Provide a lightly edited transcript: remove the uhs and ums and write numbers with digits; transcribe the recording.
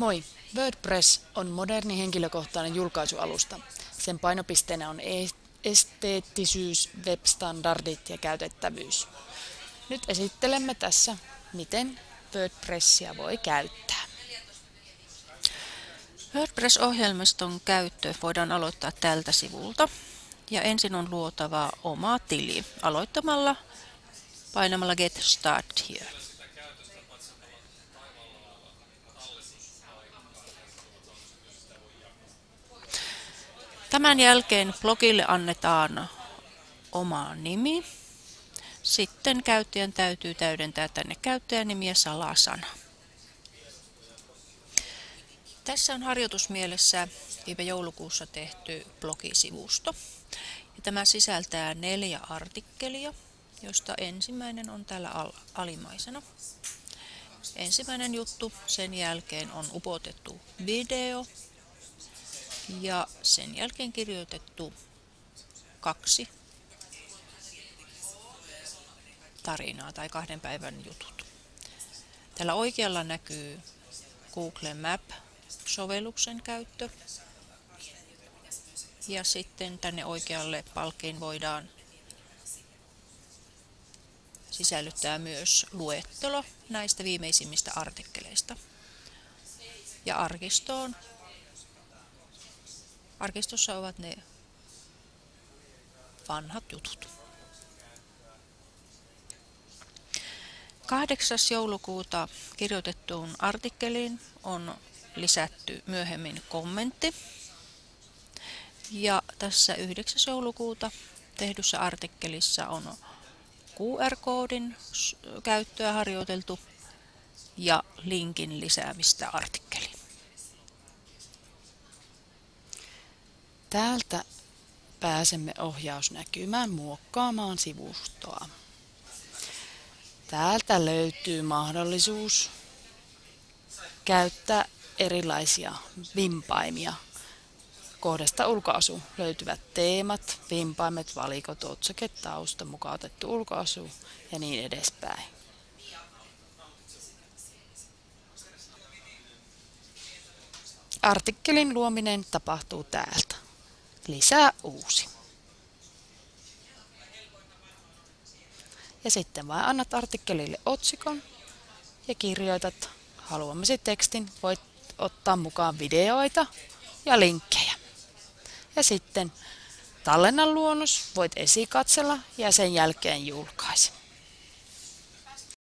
Moi! WordPress on moderni henkilökohtainen julkaisualusta. Sen painopisteenä on esteettisyys, web-standardit ja käytettävyys. Nyt esittelemme tässä, miten WordPressia voi käyttää. WordPress-ohjelmiston käyttö voidaan aloittaa tältä sivulta. Ja ensin on luotava oma tili aloittamalla painamalla Get Started Here. Tämän jälkeen blogille annetaan oma nimi. Sitten käyttäjän täytyy täydentää tänne käyttäjänimi ja salasana. Tässä on harjoitusmielessä viime joulukuussa tehty blogisivusto. Ja tämä sisältää 4 artikkelia, joista ensimmäinen on täällä alimmaisena. Ensimmäinen juttu, sen jälkeen on upotettu video ja sen jälkeen kirjoitettu 2 tarinaa tai 2 päivän jutut. Täällä oikealla näkyy Google Map-sovelluksen käyttö. Ja sitten tänne oikealle palkkiin voidaan sisällyttää myös luettelo näistä viimeisimmistä artikkeleista. Ja arkistossa ovat ne vanhat jutut. 8. joulukuuta kirjoitettuun artikkeliin on lisätty myöhemmin kommentti. Ja tässä 9. joulukuuta tehdyssä artikkelissa on QR-koodin käyttöä harjoiteltu ja linkin lisäämistä artikkeliin. Täältä pääsemme ohjausnäkymään muokkaamaan sivustoa. Täältä löytyy mahdollisuus käyttää erilaisia vimpaimia. Kohdasta ulkoasu löytyvät teemat, vimpaimet, valikot, otsake, tausta, mukautettu ulkoasu ja niin edespäin. Artikkelin luominen tapahtuu täältä. Lisää uusi. Ja sitten vain annat artikkelille otsikon ja kirjoitat haluamasi tekstin. Voit ottaa mukaan videoita ja linkkejä. Ja sitten tallenna luonnos, voit esikatsella ja sen jälkeen julkaise.